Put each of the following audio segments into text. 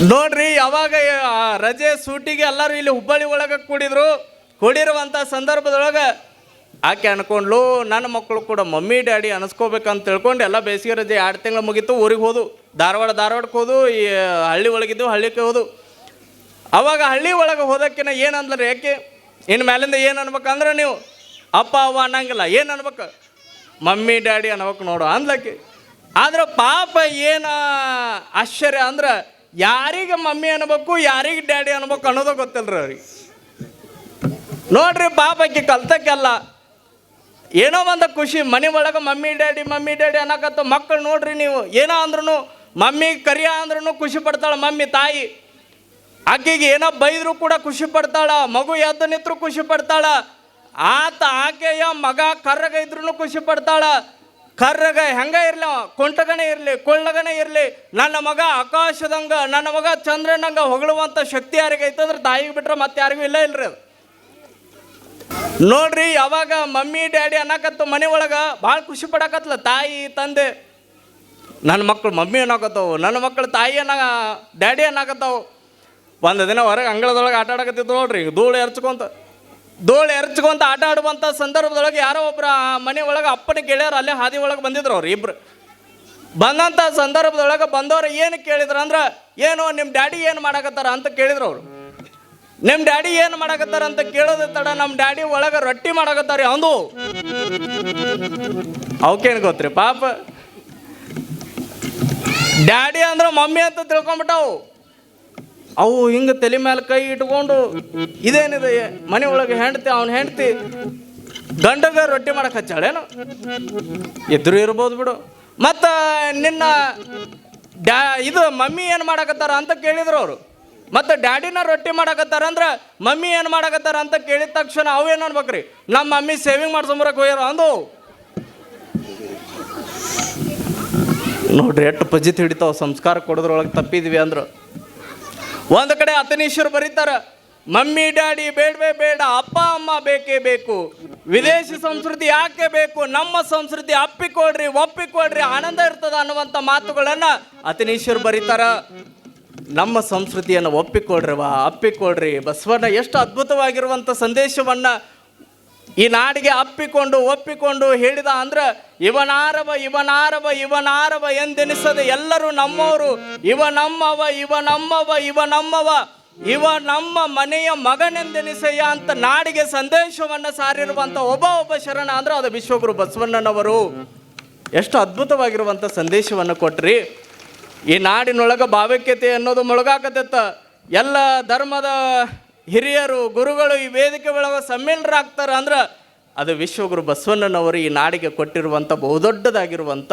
ನೋಡ್ರಿ, ಯಾವಾಗ ರಜೆ ಸೂಟಿಗೆ ಎಲ್ಲರೂ ಇಲ್ಲಿ ಹುಬ್ಬಳ್ಳಿ ಒಳಗೆ ಕೂಡಿರುವಂಥ ಸಂದರ್ಭದೊಳಗೆ ಆಕೆ ಅನ್ಕೊಂಡ್ಲು ನನ್ನ ಮಕ್ಕಳು ಕೂಡ ಮಮ್ಮಿ ಡ್ಯಾಡಿ ಅನಿಸ್ಕೋಬೇಕಂತ ತಿಳ್ಕೊಂಡು ಎಲ್ಲ ಬೇಸಿಗೆ ರಜೆ 2 ತಿಂಗಳು ಮುಗೀತು. ಊರಿಗೆ ಹೋದು, ಧಾರವಾಡಕ್ಕೆ ಹೋದು, ಈ ಹಳ್ಳಿ ಒಳಗಿದ್ದು ಹಳ್ಳಿಗೆ ಹೋದು. ಅವಾಗ ಹಳ್ಳಿ ಒಳಗೆ ಹೋದಕ್ಕಿನ ಏನು ಅಂದ್ರಿ ಯಾಕೆ, ಇನ್ನು ಮೇಲಿಂದ ಏನು ಅನ್ಬೇಕಂದ್ರೆ ನೀವು ಅಪ್ಪ ಅವ್ವ ಅನ್ನಂಗಿಲ್ಲ, ಏನು ಅನ್ಬೇಕು, ಮಮ್ಮಿ ಡ್ಯಾಡಿ ಅನ್ಬೇಕು ನೋಡು ಅಂದ್ಲಕ್ಕೆ. ಆದ್ರೆ ಪಾಪ ಏನು ಆಶ್ಚರ್ಯ ಅಂದ್ರೆ ಯಾರಿಗೆ ಮಮ್ಮಿ ಅನ್ಬೇಕು ಯಾರಿಗೆ ಡ್ಯಾಡಿ ಅನ್ಬೇಕು ಅನ್ನೋದು ಗೊತ್ತಿಲ್ರಿ ಅವ್ರಿಗೆ. ನೋಡ್ರಿ, ಪಾಪಕ್ಕೆ ಕಲ್ತಕ್ಕೆಲ್ಲ ಏನೋ ಒಂದು ಖುಷಿ, ಮನೆ ಒಳಗೆ ಮಮ್ಮಿ ಡ್ಯಾಡಿ ಅನ್ನಕತ್ತ ಮಕ್ಕಳು. ನೋಡ್ರಿ, ನೀವು ಏನೋ ಅಂದ್ರೂ ಮಮ್ಮಿ ಕರಿಯ ಅಂದ್ರೂ ಖುಷಿ ಪಡ್ತಾಳೆ ಮಮ್ಮಿ ತಾಯಿ. ಆಕೆಗೆ ಏನೋ ಬೈದ್ರು ಕೂಡ ಖುಷಿ ಪಡ್ತಾಳ, ಮಗು ಎದ್ದು ನಿಂತರೂ ಖುಷಿ ಪಡ್ತಾಳ. ಆಕೆಯ ಮಗ ಕರ್ರಗ ಇದ್ರೂ ಖುಷಿ ಪಡ್ತಾಳ. ಕರ್ರಗ ಹೆಂಗ ಇರಲಿ, ಕೊಂಟಗನೇ ಇರಲಿ, ಕೊಳ್ಳಗನೇ ಇರಲಿ, ನನ್ನ ಮಗ ಆಕಾಶದಂಗ, ನನ್ನ ಮಗ ಚಂದ್ರನಂಗ ಹೊಗಳುವಂಥ ಶಕ್ತಿ ಯಾರಿಗೆ ಐತಂದ್ರೆ ತಾಯಿಗೆ ಬಿಟ್ರೆ ಮತ್ತೆ ಯಾರಿಗೂ ಇಲ್ರಿ ಅದು. ನೋಡ್ರಿ, ಯಾವಾಗ ಮಮ್ಮಿ ಡ್ಯಾಡಿ ಅನ್ನಕತ್ತು ಮನೆ ಒಳಗೆ ಭಾಳ ಖುಷಿ ಪಡಕತ್ತಲ್ಲ ತಾಯಿ ತಂದೆ. ನನ್ನ ಮಕ್ಕಳು ಮಮ್ಮಿ ಅನ್ನಕತ್ತವು, ನನ್ನ ಮಕ್ಕಳು ತಾಯಿ ಡ್ಯಾಡಿ ಅನ್ನಕತ್ತವು. ಒಂದು ದಿನ ಹೊರಗೆ ಅಂಗಳದೊಳಗೆ ಆಟ ಆಡಕತ್ತಿತ್ತು ನೋಡ್ರಿ, ಧೂಳು ಎರ್ಚ್ಕೊಂತ ಆಟ ಆಡುವಂಥ ಸಂದರ್ಭದೊಳಗೆ ಯಾರೋ ಒಬ್ಬರು ಮನೆ ಒಳಗೆ ಅಪ್ಪನ ಗೆಳೆಯರು ಅಲ್ಲೇ ಹಾದಿ ಒಳಗೆ ಬಂದಿದ್ರು ಅವ್ರು ಇಬ್ರು. ಬಂದಂಥ ಸಂದರ್ಭದೊಳಗೆ ಬಂದವ್ರು ಏನು ಕೇಳಿದ್ರು ಅಂದ್ರೆ, ಏನು ನಿಮ್ಮ ಡ್ಯಾಡಿ ಏನು ಮಾಡಕತ್ತಾರ ಅಂತ ಕೇಳಿದ್ರು ಅವರು. ನಿಮ್ಮ ಡ್ಯಾಡಿ ಏನು ಮಾಡಕತ್ತಾರ ಅಂತ ಕೇಳೋದ ತಡ ನಮ್ಮ ಡ್ಯಾಡಿ ಒಳಗೆ ರೊಟ್ಟಿ ಮಾಡಕತ್ತಾರೆ ಅಂದು. ಅವಕ್ಕೇನು ಗೊತ್ತ್ರಿ ಪಾಪ, ಡ್ಯಾಡಿ ಅಂದ್ರೆ ಮಮ್ಮಿ ಅಂತ ತಿಳ್ಕೊಂಬಿಟ್ಟವು. ಅವು ಹಿಂಗೆ ತಲೆ ಮೇಲೆ ಕೈ ಇಟ್ಕೊಂಡು ಇದೇನಿದೆ ಮನೆ ಒಳಗೆ ಅವನ ಹೆಂಡತಿ ಗಂಡಗ ರೊಟ್ಟಿ ಮಾಡಕ್ಕೆ ಹಚ್ಚಾಳೇನು, ಎದುರು ಇರ್ಬೋದು ಬಿಡು. ಮತ್ತು ನಿನ್ನ ಇದು ಮಮ್ಮಿ ಏನು ಮಾಡಕತ್ತಾರ ಅಂತ ಕೇಳಿದ್ರು ಅವರು. ಮತ್ತು ಡ್ಯಾಡಿನ ರೊಟ್ಟಿ ಮಾಡಕತ್ತಾರ ಅಂದ್ರೆ ಮಮ್ಮಿ ಏನು ಮಾಡಕತ್ತಾರ ಅಂತ ಕೇಳಿದ ತಕ್ಷಣ ಅವೇನು ಅನ್ಬೇಕ್ರಿ, ನಮ್ಮ ಮಮ್ಮಿ ಸೇವಿಂಗ್ ಮಾಡ್ಸೊಂಬರಕ್ಕೆ ಹೋಗ್ಯಾರ ಅಂದು. ನೋಡ್ರಿ ಎಷ್ಟು ಪಜಿತ್ ಹಿಡಿತಾವ ಸಂಸ್ಕಾರ ಕೊಡೋದ್ರೊಳಗೆ ತಪ್ಪಿದ್ವಿ ಅಂದ್ರು. ಒಂದು ಕಡೆ ಅತನೀಶ್ವರು ಬರೀತಾರ, ಮಮ್ಮಿ ಡ್ಯಾಡಿ ಬೇಡವೇ ಬೇಡ, ಅಪ್ಪ ಅಮ್ಮ ಬೇಕೇ ಬೇಕು, ವಿದೇಶಿ ಸಂಸ್ಕೃತಿ ಯಾಕೆ ಬೇಕು, ನಮ್ಮ ಸಂಸ್ಕೃತಿ ಒಪ್ಪಿಕೊಡ್ರಿ ಆನಂದ ಇರ್ತದ ಅನ್ನುವಂಥ ಮಾತುಗಳನ್ನು ಅತನೀಶ್ವರು ಬರೀತಾರ. ನಮ್ಮ ಸಂಸ್ಕೃತಿಯನ್ನು ಅಪ್ಪಿಕೊಡ್ರಿ. ಬಸವಣ್ಣ ಎಷ್ಟು ಅದ್ಭುತವಾಗಿರುವಂಥ ಸಂದೇಶವನ್ನು ಈ ನಾಡಿಗೆ ಒಪ್ಪಿಕೊಂಡು ಹೇಳಿದ ಅಂದ್ರೆ, ಇವನಾರವ ಎಂದೆನಿಸದೆ ಎಲ್ಲರೂ ನಮ್ಮವರು, ಇವ ನಮ್ಮ ಮನೆಯ ಮಗನೆಂದೆನಿಸಯ್ಯ ಅಂತ ನಾಡಿಗೆ ಸಂದೇಶವನ್ನು ಸಾರಿರುವಂಥ ಒಬ್ಬ ಶರಣ ಅಂದ್ರೆ ಅದು ವಿಶ್ವಗುರು ಬಸವಣ್ಣನವರು. ಎಷ್ಟು ಅದ್ಭುತವಾಗಿರುವಂಥ ಸಂದೇಶವನ್ನು ಕೊಟ್ರಿ. ಈ ನಾಡಿನೊಳಗೆ ಭಾವೈಕ್ಯತೆ ಅನ್ನೋದು ಮೊಳಗಾಕತ್ತ. ಎಲ್ಲ ಧರ್ಮದ ಹಿರಿಯರು ಗುರುಗಳು ಈ ವೇದಿಕೆ ಒಳಗೆ ಸಮ್ಮಿಲನರಾಗ್ತಾರೆ ಅಂದ್ರೆ ಅದು ವಿಶ್ವಗುರು ಬಸವಣ್ಣನವರು ಈ ನಾಡಿಗೆ ಕೊಟ್ಟಿರುವಂಥ ಬಹುದೊಡ್ಡದಾಗಿರುವಂಥ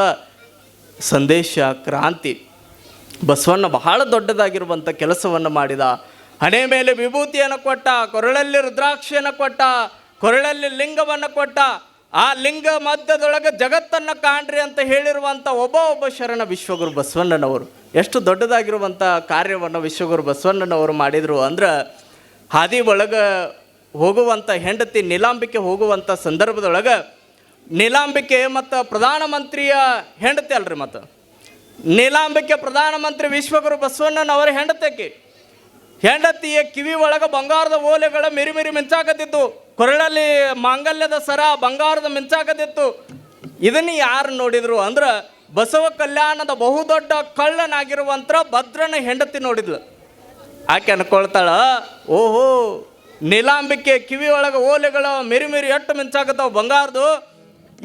ಸಂದೇಶ, ಕ್ರಾಂತಿ. ಬಸವಣ್ಣ ಬಹಳ ದೊಡ್ಡದಾಗಿರುವಂಥ ಕೆಲಸವನ್ನು ಮಾಡಿದ. ಹಣೆ ಮೇಲೆ ವಿಭೂತಿಯನ್ನು ಕೊಟ್ಟ, ಕೊರಳಲ್ಲಿ ರುದ್ರಾಕ್ಷಿಯನ್ನು ಕೊಟ್ಟ, ಕೊರಳಲ್ಲಿ ಲಿಂಗವನ್ನು ಕೊಟ್ಟ. ಆ ಲಿಂಗ ಮಧ್ಯದೊಳಗೆ ಜಗತ್ತನ್ನು ಕಾಣ್ರಿ ಅಂತ ಹೇಳಿರುವಂಥ ಒಬ್ಬ ಶರಣ ವಿಶ್ವಗುರು ಬಸವಣ್ಣನವರು. ಎಷ್ಟು ದೊಡ್ಡದಾಗಿರುವಂಥ ಕಾರ್ಯವನ್ನು ವಿಶ್ವಗುರು ಬಸವಣ್ಣನವರು ಮಾಡಿದರು ಅಂದ್ರೆ, ಹಾದಿ ಒಳಗೆ ಹೋಗುವಂಥ ಹೆಂಡತಿ ನೀಲಾಂಬಿಕೆ ಹೋಗುವಂಥ ಸಂದರ್ಭದೊಳಗೆ ನೀಲಾಂಬಿಕೆ ಮತ್ತು ಪ್ರಧಾನಮಂತ್ರಿಯ ಹೆಂಡತಿ ಅಲ್ರಿ, ಮತ್ತು ನೀಲಾಂಬಿಕೆ ಪ್ರಧಾನಮಂತ್ರಿ ವಿಶ್ವಗುರು ಬಸವಣ್ಣನವರ ಹೆಂಡತಿಯ ಕಿವಿ ಒಳಗೆ ಬಂಗಾರದ ಓಲೆಗಳ ಮಿರಿ ಮಿಂಚಾಕತ್ತಿತ್ತು, ಕೊರಳಲ್ಲಿ ಮಾಂಗಲ್ಯದ ಸರ ಬಂಗಾರದ ಮಿಂಚಾಕತ್ತಿತ್ತು. ಇದನ್ನು ಯಾರು ನೋಡಿದ್ರು ಅಂದ್ರೆ ಬಸವ ಕಲ್ಯಾಣದ ಬಹುದೊಡ್ಡ ಕಳ್ಳನಾಗಿರುವಂಥ ಭದ್ರನ ಹೆಂಡತಿ ನೋಡಿದ್ಲು. ಆಕೆ ಅನ್ಕೊಳ್ತಾಳ, ಓಹೋ ನೀಲಾಂಬಿಕೆ ಕಿವಿ ಒಳಗೆ ಓಲೆಗಳ ಮಿರಿ ಎಟ್ಟು ಮಿಂಚಾಕತ್ತಾವ ಬಂಗಾರದು,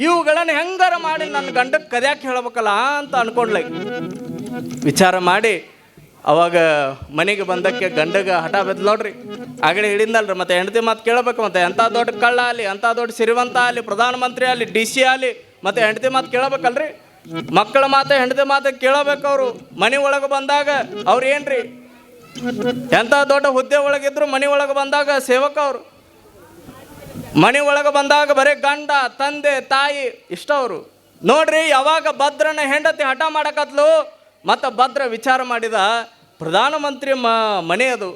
ಇವುಗಳನ್ನು ಹೆಂಗಾರ ಮಾಡಿ ನನ್ನ ಗಂಡಕ್ಕೆ ಕದ್ಯಾಕೆ ಹೇಳಬೇಕಲ್ಲ ಅಂತ ಅನ್ಕೊಂಡ್ಲ. ವಿಚಾರ ಮಾಡಿ ಅವಾಗ ಮನೆಗೆ ಬಂದಕ್ಕೆ ಗಂಡಗೆ ಹಠ ಬೆದ್ದು ನೋಡ್ರಿ, ಆಗಲೇ ಹಿಡಿದಲ್ರಿ, ಮತ್ತೆ ಹೆಂಡತಿ ಮಾತು ಕೇಳಬೇಕು. ಮತ್ತೆ ಎಂಥ ದೊಡ್ಡ ಕಳ್ಳ ಆಗಲಿ, ಎಂಥ ದೊಡ್ಡ ಸಿರಿವಂತ ಆಗಲಿ, ಪ್ರಧಾನಮಂತ್ರಿ ಆಗಲಿ, DC ಆಗಲಿ, ಮತ್ತೆ ಹೆಂಡತಿ ಮಾತು ಕೇಳಬೇಕಲ್ರಿ. ಮಕ್ಕಳ ಮಾತು ಹೆಂಡತಿ ಮಾತು ಕೇಳಬೇಕು. ಅವರು ಮನೆ ಒಳಗೆ ಬಂದಾಗ ಅವ್ರು ಏನ್ರಿ ಎಂಥ ದೊಡ್ಡ ಹುದ್ದೆ ಒಳಗಿದ್ರು ಮನೆ ಒಳಗೆ ಬಂದಾಗ ಸೇವಕ ಅವರು. ಮನೆ ಒಳಗೆ ಬಂದಾಗ ಬರೀ ಗಂಡ ತಂದೆ ತಾಯಿ ಇಷ್ಟ ಅವರು. ನೋಡ್ರಿ, ಯಾವಾಗ ಭದ್ರನ ಹೆಂಡತಿ ಹಠ ಮಾಡಕತ್ಲು, ಮತ್ತು ಭದ್ರ ವಿಚಾರ ಮಾಡಿದ, ಪ್ರಧಾನಮಂತ್ರಿ ಮನೆ ಅದು,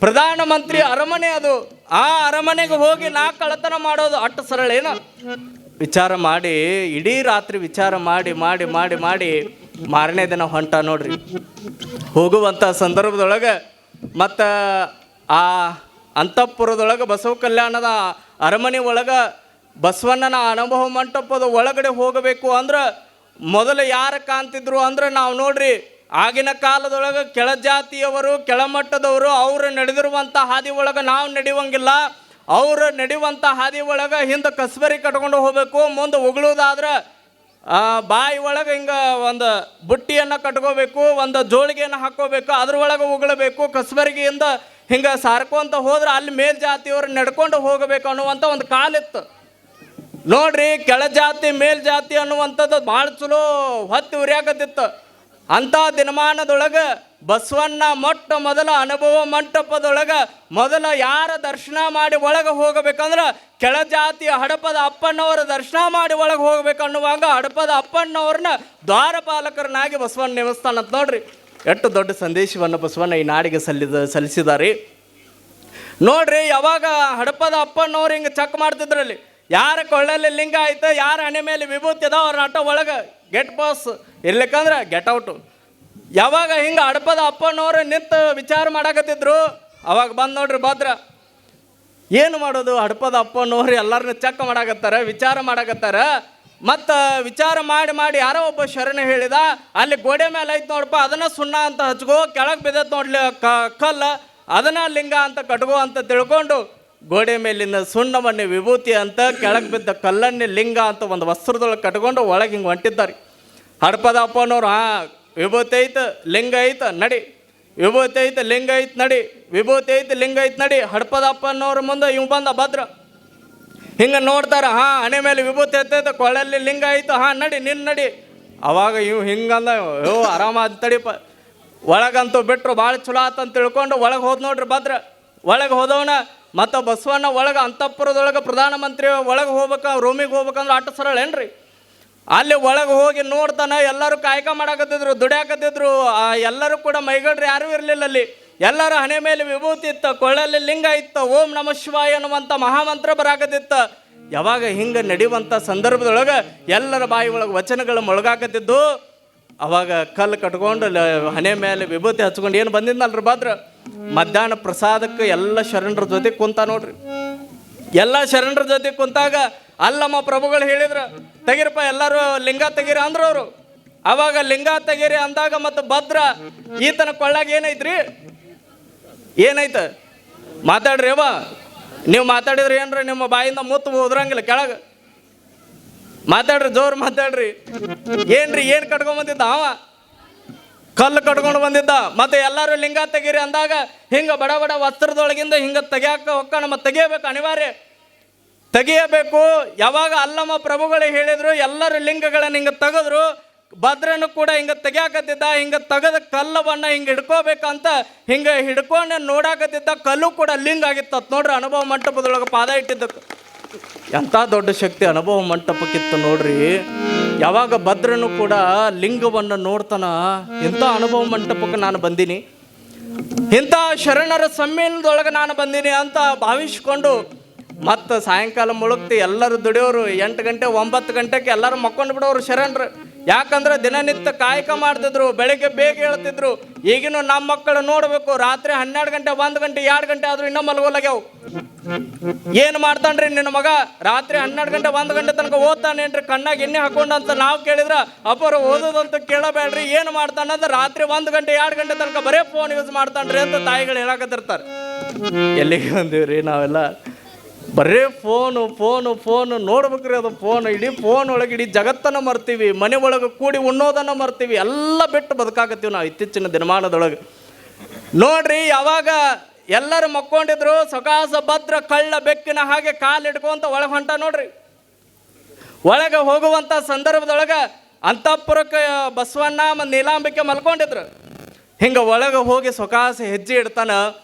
ಪ್ರಧಾನಮಂತ್ರಿ ಅರಮನೆ ಅದು, ಆ ಅರಮನೆಗೆ ಹೋಗಿ ನಾ ಕಳ್ಳತನ ಮಾಡೋದು ಅಟ್ಟು ಸರಳ ಏನು? ವಿಚಾರ ಮಾಡಿ ಇಡೀ ರಾತ್ರಿ ವಿಚಾರ ಮಾಡಿ ಮಾಡಿ ಮಾಡಿ ಮಾಡಿ ಮಾರನೇ ದಿನ ಹೊಂಟ ನೋಡ್ರಿ. ಹೋಗುವಂಥ ಸಂದರ್ಭದೊಳಗೆ ಮತ್ತು ಆ ಅಂತಃಪುರದೊಳಗೆ ಬಸವ ಕಲ್ಯಾಣದ ಅರಮನೆ ಒಳಗೆ ಬಸವಣ್ಣನ ಅನುಭವ ಮಂಟಪದ ಒಳಗಡೆ ಹೋಗಬೇಕು ಅಂದ್ರೆ ಮೊದಲು ಯಾರು ಕಾಣ್ತಿದ್ರು ಅಂದ್ರೆ ನಾವು ನೋಡ್ರಿ ಆಗಿನ ಕಾಲದೊಳಗೆ ಕೆಳಜಾತಿಯವರು ಕೆಳಮಟ್ಟದವರು ಅವರು ನಡೆದಿರುವಂಥ ಹಾದಿ ಒಳಗೆ ನಾವು ನಡೆಯುವಂಗಿಲ್ಲ. ಅವರು ನಡೆಯುವಂಥ ಹಾದಿ ಒಳಗೆ ಹಿಂದೆ ಕಸ್ಬರಿ ಕಟ್ಕೊಂಡು ಹೋಗಬೇಕು. ಮುಂದೆ ಉಗುಳೋದಾದ್ರೆ ಬಾಯಿ ಒಳಗೆ ಹಿಂಗೆ ಒಂದು ಬುಟ್ಟಿಯನ್ನು ಕಟ್ಕೋಬೇಕು, ಒಂದು ಜೋಳಿಗೆಯನ್ನು ಹಾಕ್ಕೋಬೇಕು, ಅದ್ರೊಳಗೆ ಉಗುಳಬೇಕು. ಕಸ್ಬರಿಗೆಯಿಂದ ಹಿಂಗೆ ಸಾರ್ಕೊಂತ ಹೋದ್ರೆ ಅಲ್ಲಿ ಮೇಲ್ಜಾತಿಯವರು ನಡ್ಕೊಂಡು ಹೋಗಬೇಕು ಅನ್ನುವಂಥ ಒಂದು ಕಾಲಿತ್ತು ನೋಡ್ರಿ. ಕೆಳಜಾತಿ ಮೇಲ್ಜಾತಿ ಅನ್ನುವಂಥದ್ದು ಭಾಳ ಚಲೋ ಹೊತ್ತಿ ಉರಿಯಾಕತ್ತಿತ್ತು. ಅಂಥ ದಿನಮಾನದೊಳಗೆ ಬಸವಣ್ಣ ಮೊಟ್ಟ ಮೊದಲ ಅನುಭವ ಮಂಟಪದೊಳಗೆ ಮೊದಲ ಯಾರ ದರ್ಶನ ಮಾಡಿ ಒಳಗೆ ಹೋಗಬೇಕಂದ್ರೆ ಕೆಳಜಾತಿಯ ಹಡಪದ ಅಪ್ಪಣ್ಣವರ ದರ್ಶನ ಮಾಡಿ ಒಳಗೆ ಹೋಗ್ಬೇಕು ಅನ್ನುವಾಗ ಹಡಪದ ಅಪ್ಪಣ್ಣವ್ರನ್ನ ದ್ವಾರಪಾಲಕರನ್ನಾಗಿ ಬಸವಣ್ಣ ನೇಮಿಸ್ತಾನಂತ ನೋಡ್ರಿ. ಎಷ್ಟು ದೊಡ್ಡ ಸಂದೇಶವನ್ನು ಬಸವಣ್ಣ ಈ ನಾಡಿಗೆ ಸಲ್ಲಿಸಿದ್ದಾರೆ ನೋಡ್ರಿ. ಯಾವಾಗ ಹಡಪದ ಅಪ್ಪಣ್ಣವ್ರು ಹಿಂಗೆ ಚೆಕ್ ಮಾಡ್ತಿದ್ರಲ್ಲಿ ಯಾರ ಕೊಳ್ಳಲ್ಲಿ ಲಿಂಗ ಆಯ್ತು, ಯಾರ ಹಣೆ ಮೇಲೆ ವಿಭೂತಿ ಅದ ಅವ್ರ ಆಟೋ ಒಳಗೆ ಗೆಟ್ ಪಾಸ್ ಇರ್ಲಿಕ್ಕಂದ್ರೆ ಗೆಟ್ ಔಟು. ಯಾವಾಗ ಹಿಂಗೆ ಹಡಪದ ಅಪ್ಪನವ್ರು ನಿಂತು ವಿಚಾರ ಮಾಡಕತ್ತಿದ್ರು ಅವಾಗ ಬಂದು ನೋಡ್ರಿ ಭದ್ರ ಏನು ಮಾಡೋದು. ಹಡಪದ ಅಪ್ಪನವ್ರು ಎಲ್ಲರನ್ನ ಚೆಕ್ ಮಾಡಕತ್ತಾರ, ವಿಚಾರ ಮಾಡಕತ್ತಾರ. ಮತ್ತು ವಿಚಾರ ಮಾಡಿ ಮಾಡಿ ಯಾರೋ ಒಬ್ಬ ಶರಣ ಹೇಳಿದ ಅಲ್ಲಿ ಗೋಡೆ ಮೇಲೆ ಐತೆ ನೋಡಪ್ಪ, ಅದನ್ನು ಸುಣ್ಣ ಅಂತ ಹಚ್ಕೋ, ಕೆಳಗೆ ಬಿದ್ದತ್ ನೋಡ್ಲಿ ಕಲ್ಲ, ಅದನ್ನು ಲಿಂಗ ಅಂತ ಕಟ್ಕೋ ಅಂತ ತಿಳ್ಕೊಂಡು ಗೋಡೆ ಮೇಲಿನ ಸುಣ್ಣವನ್ನೇ ವಿಭೂತಿ ಅಂತ, ಕೆಳಗೆ ಬಿದ್ದ ಕಲ್ಲನ್ನೇ ಲಿಂಗ ಅಂತ ಒಂದು ವಸ್ತ್ರದೊಳಗೆ ಕಟ್ಕೊಂಡು ಒಳಗೆ ಹಿಂಗೆ ಹೊಂಟಿದ್ದಾರೆ. ಹಡಪದ ಅಪ್ಪನವ್ರು ವಿಭೂತಿ ಐತೆ ಲಿಂಗ ಐತೆ ನಡಿ, ವಿಭೂತಿ ಐತೆ ಲಿಂಗ ಐತೆ ನಡಿ, ವಿಭೂತಿ ಐತೆ ಲಿಂಗ ಐತೆ ನಡಿ. ಹಡಪದ ಅಪ್ಪನವ್ರ ಮುಂದೆ ಇವ್ ಬಂದ ಭದ್ರ ಹಿಂಗೆ ನೋಡ್ತಾರೆ. ಹಣೆ ಮೇಲೆ ವಿಭೂತಿ ಐತೈತೆ, ಕೊಳ್ಳಲ್ಲಿ ಲಿಂಗ ಐತೆ, ನಡಿ ನಿನ್ನ ನಡಿ. ಅವಾಗ ಇವ್ ಹಿಂಗಂದ ಆರಾಮಾದ ತಡಿಪ. ಒಳಗಂತೂ ಬಿಟ್ಟರು ಭಾಳ ಚಲೋ ಆತಂತ ತಿಳ್ಕೊಂಡು ಒಳಗೆ ಹೋದ್ ನೋಡ್ರಿ ಭದ್ರ. ಒಳಗೆ ಹೋದವನ ಮತ್ತು ಬಸವಣ್ಣ ಒಳಗೆ ಅಂತಃಪುರದೊಳಗೆ ಪ್ರಧಾನಮಂತ್ರಿ ಒಳಗೆ ಹೋಗ್ಬೇಕು, ರೂಮಿಗೆ ಹೋಗ್ಬೇಕಂದ್ರೆ ಆಟ ಸರಳ ಏನ್ರಿ. ಅಲ್ಲಿ ಒಳಗೆ ಹೋಗಿ ನೋಡ್ತಾನೆ ಎಲ್ಲರೂ ಕಾಯಕ ಮಾಡಾಕತ್ತಿದ್ರು, ದುಡಿಯಾಕತ್ತಿದ್ರು. ಎಲ್ಲರೂ ಕೂಡ ಮೈಗಡ್ರಿ ಯಾರೂ ಇರಲಿಲ್ಲ ಅಲ್ಲಿ. ಎಲ್ಲರ ಹಣೆ ಮೇಲೆ ವಿಭೂತಿ ಇತ್ತು, ಕೊಳ್ಳಲ್ಲಿ ಲಿಂಗ ಇತ್ತು, ಓಂ ನಮಃ ಶಿವಾಯ ಅನ್ನುವಂಥ ಮಹಾಮಂತ್ರ ಬರಾಕತ್ತಿತ್ತು. ಯಾವಾಗ ಹಿಂಗೆ ನಡೆಯುವಂಥ ಸಂದರ್ಭದೊಳಗೆ ಎಲ್ಲರ ಬಾಯಿ ಒಳಗೆ ವಚನಗಳು ಮೊಳಗಾಕತ್ತಿದ್ದು. ಅವಾಗ ಕಲ್ಲು ಕಟ್ಕೊಂಡು ಹಣೆ ಮೇಲೆ ವಿಭೂತಿ ಹಚ್ಕೊಂಡು ಏನು ಬಂದಿದ್ನಲ್ರಿ ಭದ್ರ ಮಧ್ಯಾಹ್ನ ಪ್ರಸಾದಕ್ಕೆ ಎಲ್ಲ ಶರಣರ ಜೊತೆ ಕುಂತ ನೋಡ್ರಿ. ಎಲ್ಲ ಶರಣರ ಜೊತೆ ಕುಂತಾಗ ಅಲ್ಲಮ್ಮ ಪ್ರಭುಗಳು ಹೇಳಿದ್ರು ತೆಗಿರಪ್ಪ ಎಲ್ಲರೂ ಲಿಂಗ ತೆಗೀರಿ ಅಂದ್ರು ಅವರು. ಅವಾಗ ಲಿಂಗ ತೆಗೀರಿ ಅಂದಾಗ ಮತ್ತು ಭದ್ರ ಈತನ ಕೊಳ್ಳಾಗ ಏನೈತ್ರಿ, ಏನೈತೆ ಮಾತಾಡ್ರಿ ಅವ. ನೀವು ಮಾತಾಡಿದ್ರಿ ಏನ್ರಿ ನಿಮ್ಮ ಬಾಯಿಂದ ಮುತ್ತು ಹೋದ್ರಂಗಿಲ್ಲ ಕೆಳಗೆ ಮಾತಾಡ್ರಿ, ಜೋರು ಮಾತಾಡ್ರಿ. ಏನ್ರಿ ಏನು ಕಟ್ಕೊಂಡ್ ಅವ ಕಲ್ಲು ಕಟ್ಕೊಂಡು ಬಂದಿದ್ದ. ಮತ್ತೆ ಎಲ್ಲರೂ ಲಿಂಗ ತೆಗೀರಿ ಅಂದಾಗ ಹಿಂಗೆ ಬಡ ಬಡ ವಸ್ತ್ರದೊಳಗಿಂದ ಹಿಂಗೆ ತೆಗಿಯಾಕ ಹೊಕ್ಕ ನಮ್ಮ ತೆಗಿಯಬೇಕು, ಅನಿವಾರ್ಯ ತೆಗಿಯಬೇಕು. ಯಾವಾಗ ಅಲ್ಲಮ್ಮ ಪ್ರಭುಗಳು ಹೇಳಿದ್ರು ಎಲ್ಲರೂ ಲಿಂಗಗಳನ್ನು ಹಿಂಗೆ ತೆಗೆದ್ರು. ಭದ್ರನು ಕೂಡ ಹಿಂಗೆ ತೆಗಿಯಾಕತ್ತಿದ್ದ. ಹಿಂಗೆ ತೆಗೆದ ಕಲ್ಲವನ್ನ ಹಿಂಗೆ ಹಿಡ್ಕೋಬೇಕಂತ ಹಿಂಗೆ ಹಿಡ್ಕೊಂಡು ನೋಡಾಕತ್ತಿದ್ದ. ಕಲ್ಲು ಕೂಡ ಲಿಂಗ ಆಗಿತ್ತ ನೋಡ್ರಿ. ಅನುಭವ ಮಂಟಪದೊಳಗೆ ಪಾದ ಇಟ್ಟಿದ್ದಕ್ಕೆ ಎಂಥ ದೊಡ್ಡ ಶಕ್ತಿ ಅನುಭವ ಮಂಟಪಕ್ಕಿತ್ತು ನೋಡ್ರಿ. ಯಾವಾಗ ಭದ್ರನು ಕೂಡ ಲಿಂಗವನ್ನು ನೋಡ್ತಾನ, ಇಂಥ ಅನುಭವ ಮಂಟಪಕ್ಕೆ ನಾನು ಬಂದೀನಿ, ಇಂಥ ಶರಣರ ಸಮ್ಮೇಳನದೊಳಗೆ ನಾನು ಬಂದೀನಿ ಅಂತ ಭಾವಿಸ್ಕೊಂಡು ಮತ್ತು ಸಾಯಂಕಾಲ ಮುಳುಗ್ತಿ ಎಲ್ಲರೂ ದುಡಿಯೋರು. 8 ಗಂಟೆ 9 ಗಂಟೆಗೆ ಎಲ್ಲರೂ ಮಕ್ಕೊಂಡು ಬಿಡೋರು ಶರಣರು. ಯಾಕಂದ್ರೆ ದಿನನಿತ್ಯ ಕಾಯಕ ಮಾಡ್ತಿದ್ರು, ಬೆಳಗ್ಗೆ ಬೇಗ ಹೇಳ್ತಿದ್ರು. ಈಗಿನ ನಮ್ಮ ಮಕ್ಕಳು ನೋಡಬೇಕು, ರಾತ್ರಿ 12 ಗಂಟೆ 1 ಗಂಟೆ 2 ಗಂಟೆ ಆದರೂ ಇನ್ನೂ ಮಲಗೋಲಾಗ್ಯಾವು. ಏನು ಮಾಡ್ತಾನ್ರಿ ನಿನ್ನ ಮಗ ರಾತ್ರಿ 12 ಗಂಟೆ 1 ಗಂಟೆ ತನಕ ಓದ್ತಾನೇನ್ರಿ ಕಣ್ಣಾಗ ಎಣ್ಣೆ ಹಾಕೊಂಡಂತ ನಾವು ಕೇಳಿದ್ರೆ ಅಪ್ಪರು ಓದೋದಂತ ಕೇಳಬೇಡ್ರಿ. ಏನು ಮಾಡ್ತಾನಂದ್ರೆ ರಾತ್ರಿ 1 ಗಂಟೆ 2 ಗಂಟೆ ತನಕ ಬರೇ ಫೋನ್ ಯೂಸ್ ಮಾಡ್ತಾನ್ರಿ ಅಂತ ತಾಯಿಗಳು ಹೇಳಕತ್ತಿರ್ತಾರೆ. ಎಲ್ಲಿಗೆ ಬಂದೀವ್ರಿ ನಾವೆಲ್ಲ? ಬರೇ ಫೋನು ಫೋನು ಫೋನು ನೋಡ್ಬೇಕ್ರಿ. ಅದು ಫೋನ್ ಇಡೀ ಫೋನ್ ಒಳಗೆ ಇಡೀ ಜಗತ್ತನ್ನು ಮರ್ತೀವಿ, ಮನೆ ಒಳಗೆ ಕೂಡಿ ಉಣ್ಣೋದನ್ನು ಮರ್ತೀವಿ, ಎಲ್ಲ ಬಿಟ್ಟು ಬದುಕಾಕತ್ತೀವಿ ನಾವು ಇತ್ತೀಚಿನ ದಿನಮಾನದೊಳಗೆ ನೋಡ್ರಿ. ಯಾವಾಗ ಎಲ್ಲರೂ ಮಕ್ಕೊಂಡಿದ್ರು ಸೊಕಾಸ ಭದ್ರ ಕಳ್ಳ ಬೆಕ್ಕಿನ ಹಾಗೆ ಕಾಲು ಹಿಡ್ಕೊಂತ ಒಳಗೆ ಹೊಂಟ ನೋಡ್ರಿ. ಒಳಗೆ ಹೋಗುವಂಥ ಸಂದರ್ಭದೊಳಗೆ ಅಂತಃಪುರಕ್ಕೆ ಬಸವಣ್ಣ ಮತ್ತು ನೀಲಾಂಬಿಕೆ ಮಲ್ಕೊಂಡಿದ್ರು. ಹಿಂಗೆ ಒಳಗೆ ಹೋಗಿ ಸೊಕಾಸ ಹೆಜ್ಜೆ ಇಡ್ತಾನ.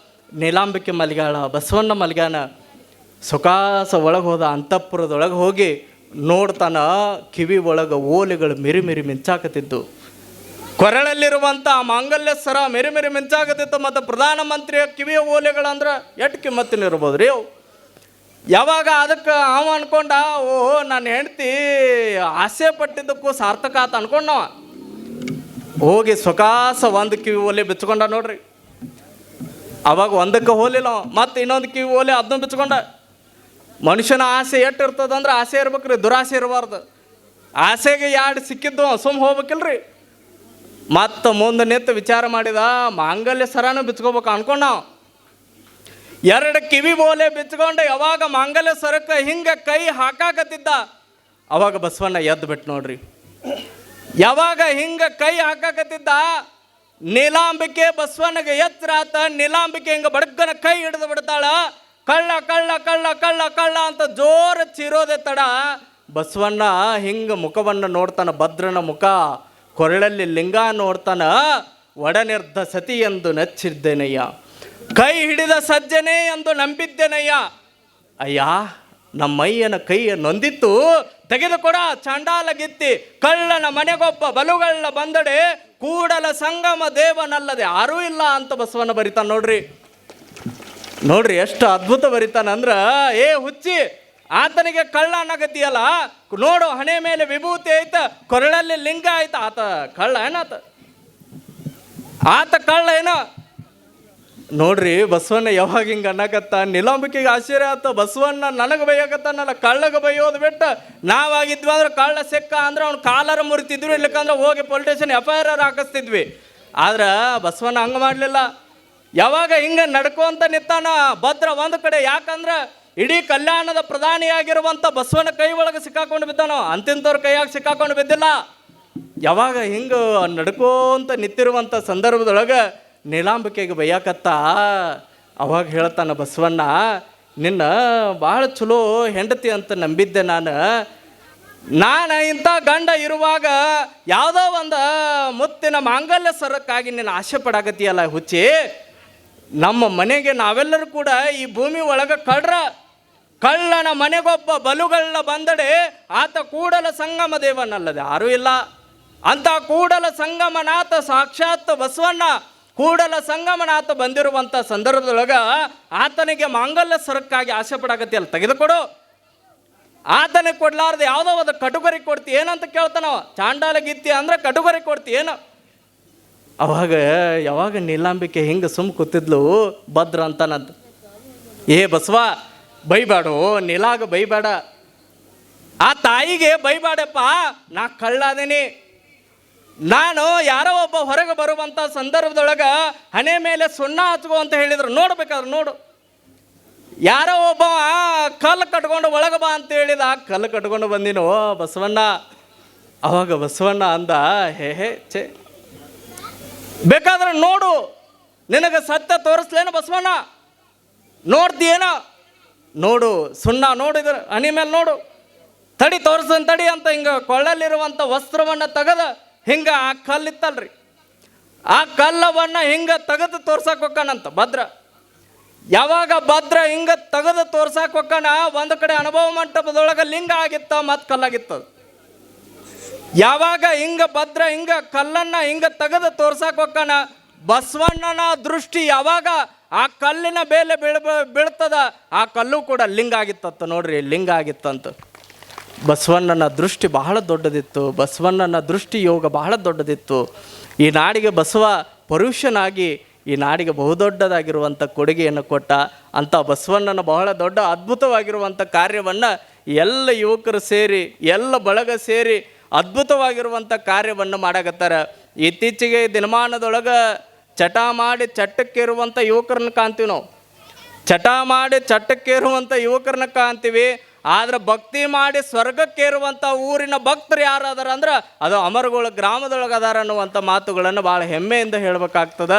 ನೀಲಾಂಬಿಕೆ ಮಲ್ಗ್ಯಾಳ, ಬಸವಣ್ಣ ಮಲ್ಗ್ಯಾನ. ಸೊಕಾಸ ಒಳಗೆ ಹೋದ ಅಂತಃಪುರದೊಳಗೆ ಹೋಗಿ ನೋಡ್ತಾನ. ಕಿವಿ ಒಳಗೆ ಓಲೆಗಳು ಮಿರಿ ಮಿರಿ ಮಿಂಚಾಕತ್ತಿದ್ದು, ಕೊರಳಲ್ಲಿರುವಂಥ ಮಾಂಗಲ್ಯ ಸರ ಮೆರಿ ಮೆರಿ ಮಿಂಚಾಕತ್ತಿತ್ತು. ಮತ್ತು ಪ್ರಧಾನಮಂತ್ರಿಯ ಕಿವಿಯ ಓಲೆಗಳಂದ್ರೆ ಎಷ್ಟು ಕಿಮ್ಮತ್ತಿನಿರ್ಬೋದು ರೀ ಅವು. ಯಾವಾಗ ಅದಕ್ಕೆ ಅವ ಅನ್ಕೊಂಡ, ಓಹೋ ನನ್ನ ಹೆಂಡ್ತಿ ಆಸೆ ಪಟ್ಟಿದ್ದಕ್ಕೂ ಸಾರ್ಥಕ ಆತ ಅನ್ಕೊಂಡವ. ಹೋಗಿ ಸ್ವಕಾಸ ಒಂದು ಕಿವಿ ಓಲೆ ಬಿಚ್ಕೊಂಡ ನೋಡ್ರಿ. ಅವಾಗ ಒಂದಕ್ಕೆ ಹೋಲಿಲ್ಲ, ಮತ್ತು ಇನ್ನೊಂದು ಕಿವಿ ಓಲೆ ಅದನ್ನು ಬಿಚ್ಕೊಂಡ. ಮನುಷ್ಯನ ಆಸೆ ಎಷ್ಟು ಇರ್ತದಂದ್ರೆ ಆಸೆ ಇರ್ಬೇಕ್ರಿ, ದುರಾಸೆ ಇರಬಾರ್ದು. ಆಸೆಗೆ ಎರಡು ಸಿಕ್ಕಿದ್ದು ಸುಮ್ಮ ಹೋಗ್ಬೇಕಿಲ್ರಿ. ಮತ್ತು ಮುಂದೆ ನಿಂತು ವಿಚಾರ ಮಾಡಿದ, ಮಾಂಗಲ್ಯ ಸರನೂ ಬಿಚ್ಕೋಬೇಕು ಅನ್ಕೊಂಡು ನಾವು ಎರಡು ಕಿವಿ ಓಲೆ ಬಿಚ್ಕೊಂಡು ಯಾವಾಗ ಮಾಂಗಲ್ಯ ಸರಕ್ಕೆ ಹಿಂಗೆ ಕೈ ಹಾಕಾಕತ್ತಿದ್ದ ಅವಾಗ ಬಸವಣ್ಣ ಎದ್ದು ಬಿಟ್ಟು ನೋಡ್ರಿ. ಯಾವಾಗ ಹಿಂಗೆ ಕೈ ಹಾಕಾಕತ್ತಿದ್ದ ನೀಲಾಂಬಿಕೆ ಬಸವಣ್ಣಗೆ ಎತ್ತರ ಆತ. ನೀಲಾಂಬಿಕೆ ಹಿಂಗೆ ಬಡಗನ ಕೈ ಹಿಡಿದು ಬಿಡ್ತಾಳ. ಕಳ್ಳ ಕಳ್ಳ ಕಳ್ಳ ಕಳ್ಳ ಕಳ್ಳ ಅಂತ ಜೋರು ಚಿರೋದೆ ತಡ ಬಸವಣ್ಣ ಹಿಂಗೆ ಮುಖವನ್ನು ನೋಡ್ತಾನ. ಭದ್ರನ ಮುಖ, ಕೊರಳಲ್ಲಿ ಲಿಂಗ ನೋಡ್ತಾನ. ಒಡನಿರ್ಧ ಸತಿ ಎಂದು ನಚ್ಚಿದ್ದೇನಯ್ಯ, ಕೈ ಹಿಡಿದ ಸಜ್ಜನೆ ಎಂದು ನಂಬಿದ್ದೇನಯ್ಯ. ಅಯ್ಯ, ನಮ್ಮಯ್ಯನ ಕೈಯ ನೊಂದಿತ್ತು, ತೆಗೆದುಕೊಡ ಚಾಂಡಾಲಗಿತ್ತಿ. ಕಳ್ಳನ ಮನೆಗೊಬ್ಬ ಬಲುಗಳ್ಳ ಬಂದಡೆ, ಕೂಡಲ ಸಂಗಮ ದೇವನಲ್ಲದೆ ಯಾರೂ ಇಲ್ಲ ಅಂತ ಬಸವಣ್ಣ ಬರಿತಾನ ನೋಡ್ರಿ. ನೋಡ್ರಿ ಎಷ್ಟು ಅದ್ಭುತ ಬರಿತಾನಂದ್ರ, ಏ ಹುಚ್ಚಿ, ಆತನಿಗೆ ಕಳ್ಳ ಅನ್ನಗತಿಯಲ್ಲ, ನೋಡು ಹಣೆ ಮೇಲೆ ವಿಭೂತಿ ಐತ, ಕೊರಳಲ್ಲಿ ಲಿಂಗ ಆಯ್ತ, ಆತ ಕಳ್ಳ ಏನಾತ? ಆತ ಕಳ್ಳ ಏನೋ ನೋಡ್ರಿ. ಬಸವಣ್ಣ ಯಾವಾಗ ಹಿಂಗೆ ಅನ್ನಕತ್ತ ನೀಲಾಂಬಿಕೆಗೆ ಆಶ್ಚರ್ಯ ಆತ. ಬಸವಣ್ಣ ನನಗೆ ಬೈಯಕತ್ತಾನಲ್ಲ, ಕಳ್ಳಗೆ ಬೈಯೋದು ಬಿಟ್ಟು ನಾವಾಗಿದ್ವಿ ಅಂದ್ರೆ ಕಳ್ಳ ಸಿಕ್ಕ ಅಂದ್ರೆ ಅವ್ನು ಕಾಲರ ಮುರಿತಿದ್ವಿ, ಇಲ್ಲಕ್ಕಂದ್ರೆ ಹೋಗಿ ಪೊಲೀಸ್ ಸ್ಟೇಷನ್ FIR ಹಾಕಿಸ್ತಿದ್ವಿ. ಆದ್ರೆ ಬಸವಣ್ಣ ಹಂಗೆ ಮಾಡಲಿಲ್ಲ. ಯಾವಾಗ ಹಿಂಗೆ ನಡ್ಕೊಂತ ನಿಂತಾನ ಭದ್ರ ಒಂದು ಕಡೆ, ಯಾಕಂದ್ರೆ ಇಡೀ ಕಲ್ಯಾಣದ ಪ್ರಧಾನಿಯಾಗಿರುವಂಥ ಬಸವಣ್ಣ ಕೈ ಒಳಗೆ ಸಿಕ್ಕಾಕೊಂಡು ಬಿದ್ದಾನೋ, ಅಂತಿಂಥವ್ರ ಕೈಯಾಗ ಸಿಕ್ಕಾಕೊಂಡು ಬಿದ್ದಿಲ್ಲ. ಯಾವಾಗ ಹಿಂಗೆ ನಡ್ಕೋಂತ ನಿಂತಿರುವಂಥ ಸಂದರ್ಭದೊಳಗೆ ನೀಲಾಂಬಿಕೆಗೆ ಬೈಯಾಕತ್ತ. ಅವಾಗ ಹೇಳ್ತಾನ ಬಸವಣ್ಣ, ನಿನ್ನ ಭಾಳ ಚಲೋ ಹೆಂಡತಿ ಅಂತ ನಂಬಿದ್ದೆ ನಾನು ಇಂಥ ಗಂಡ ಇರುವಾಗ ಯಾವುದೋ ಒಂದು ಮುತ್ತಿನ ಮಾಂಗಲ್ಯ ಸರಕ್ಕಾಗಿ ನೀನು ಆಸೆ ಪಡಾಕತ್ತೀಯಲ್ಲ ಹುಚ್ಚಿ. ನಮ್ಮ ಮನೆಗೆ ನಾವೆಲ್ಲರೂ ಕೂಡ ಈ ಭೂಮಿ ಒಳಗೆ ಕಳ್ಳನ ಮನೆಗೊಬ್ಬ ಬಲುಗಳ್ಳ ಬಂದಡೆ, ಆತ ಕೂಡಲ ಸಂಗಮ ದೇವನಲ್ಲದೆ ಯಾರೂ ಇಲ್ಲ ಅಂತ. ಕೂಡಲ ಸಂಗಮನಾಥ ಸಾಕ್ಷಾತ್ ಬಸವಣ್ಣ ಕೂಡಲ ಸಂಗಮನಾಥ ಬಂದಿರುವಂಥ ಸಂದರ್ಭದೊಳಗೆ ಆತನಿಗೆ ಮಾಂಗಲ್ಯ ಸರಕ್ಕಾಗಿ ಆಸೆ ಪಡಾಕತ್ತಿಯಲ್ಲ, ತೆಗೆದುಕೊಡು. ಆತನಿಗೆ ಕೊಡ್ಲಾರ್ದು ಯಾವುದೋ ಒಂದು ಕಟುಗರಿ ಕೊಡ್ತಿ ಏನಂತ ಕೇಳ್ತಾನವ. ಚಾಂಡಾಲಗಿತ್ತಿ ಅಂದ್ರೆ ಕಟುಗರಿ ಕೊಡ್ತಿ ಏನು? ಅವಾಗ ಯಾವಾಗ ನೀಲಾಂಬಿಕೆ ಹಿಂಗೆ ಸುಮ್ಮ ಕೂತಿದ್ಲು, ಭದ್ರ ಅಂತಾನಂತ, ಏ ಬಸವ ಬೈಬೇಡು, ನೀಲಾಗ ಬೈಬೇಡ, ಆ ತಾಯಿಗೆ ಬೈಬೇಡಪ್ಪ, ನಾ ಕಳ್ಳಾದೇನಿ. ನಾನು ಯಾರೋ ಒಬ್ಬ ಹೊರಗೆ ಬರುವಂಥ ಸಂದರ್ಭದೊಳಗೆ ಹಣೆ ಮೇಲೆ ಸುಣ್ಣ ಹಚ್ಕೋ ಅಂತ ಹೇಳಿದ್ರು, ನೋಡ್ಬೇಕಾದ್ರೆ ನೋಡು. ಯಾರೋ ಒಬ್ಬ ಕಲ್ಲು ಕಟ್ಕೊಂಡು ಒಳಗೆ ಬಾ ಅಂತ ಹೇಳಿದ, ಕಲ್ಲು ಕಟ್ಕೊಂಡು ಬಂದಿನೋ ಬಸವಣ್ಣ. ಅವಾಗ ಬಸವಣ್ಣ ಅಂದ, ಹೇ ಛೇ, ಬೇಕಾದ್ರೆ ನೋಡು, ನಿನಗೆ ಸತ್ಯ ತೋರಿಸ್ಲೇನು ಬಸವಣ್ಣ? ನೋಡ್ತೀಯೇನೋ? ನೋಡು, ಸುಣ್ಣ ನೋಡಿದ್ರೆ ಹಣಿ ಮೇಲೆ ನೋಡು, ತಡಿ ತೋರಿಸನ್ ತಡಿ ಅಂತ ಹಿಂಗೆ ಕೊಳ್ಳಲ್ಲಿರುವಂಥ ವಸ್ತ್ರವನ್ನು ತೆಗೆದ ಹಿಂಗೆ ಆ ಕಲ್ಲಿತ್ತಲ್ರಿ, ಆ ಕಲ್ಲವನ್ನು ಹಿಂಗೆ ತೆಗೆದು ತೋರ್ಸಕ್ಕೆ ಹೋಗ್ಕಾನಂತ ಭದ್ರ. ಯಾವಾಗ ಭದ್ರ ಹಿಂಗೆ ತೆಗೆದು ತೋರ್ಸಕ್ಕೆ ಹೋಗ್ಕಾನ, ಒಂದು ಕಡೆ ಅನುಭವ ಮಂಟಪದೊಳಗೆ ಲಿಂಗ ಆಗಿತ್ತ, ಮತ್ತು ಕಲ್ಲಾಗಿತ್ತದ. ಯಾವಾಗ ಹಿಂಗೆ ಭದ್ರ ಹಿಂಗೆ ಕಲ್ಲನ್ನು ಹಿಂಗೆ ತೆಗೆದು ತೋರ್ಸಕ್ಕೆ ಹೋಗ್ಕಾನ, ಬಸವಣ್ಣನ ದೃಷ್ಟಿ ಯಾವಾಗ ಆ ಕಲ್ಲಿನ ಮೇಲೆ ಬೀಳ್ತದ, ಆ ಕಲ್ಲು ಕೂಡ ಲಿಂಗ ಆಗಿತ್ತಂತ ನೋಡ್ರಿ, ಲಿಂಗ ಆಗಿತ್ತಂತ. ಬಸವಣ್ಣನ ದೃಷ್ಟಿ ಬಹಳ ದೊಡ್ಡದಿತ್ತು, ಬಸವಣ್ಣನ ದೃಷ್ಟಿ ಯೋಗ ಬಹಳ ದೊಡ್ಡದಿತ್ತು. ಈ ನಾಡಿಗೆ ಬಸವ ಪರುಷನಾಗಿ ಈ ನಾಡಿಗೆ ಬಹುದೊಡ್ಡದಾಗಿರುವಂಥ ಕೊಡುಗೆಯನ್ನು ಕೊಟ್ಟ. ಅಂಥ ಬಸವಣ್ಣನ ಬಹಳ ದೊಡ್ಡ ಅದ್ಭುತವಾಗಿರುವಂಥ ಕಾರ್ಯವನ್ನು ಎಲ್ಲ ಯುವಕರು ಸೇರಿ, ಎಲ್ಲ ಬಳಗ ಸೇರಿ ಅದ್ಭುತವಾಗಿರುವಂಥ ಕಾರ್ಯವನ್ನು ಮಾಡಕತ್ತಾರ. ಇತ್ತೀಚೆಗೆ ದಿನಮಾನದೊಳಗೆ ಚಟ ಮಾಡಿ ಚಟ್ಟಕ್ಕೇರುವಂಥ ಯುವಕರನ್ನ ಕಾಣ್ತೀವಿ ನಾವು, ಚಟ ಮಾಡಿ ಚಟ್ಟಕ್ಕೇರುವಂಥ ಯುವಕರನ್ನ ಕಾಣ್ತೀವಿ. ಆದ್ರೆ ಭಕ್ತಿ ಮಾಡಿ ಸ್ವರ್ಗಕ್ಕೇರುವಂಥ ಊರಿನ ಭಕ್ತರು ಯಾರು ಅದಾರ ಅಂದ್ರೆ ಅದು ಅಮರಗೋಳ ಗ್ರಾಮದೊಳಗೆ ಅದಾರ ಅನ್ನುವಂಥ ಮಾತುಗಳನ್ನು ಭಾಳ ಹೆಮ್ಮೆಯಿಂದ ಹೇಳಬೇಕಾಗ್ತದೆ.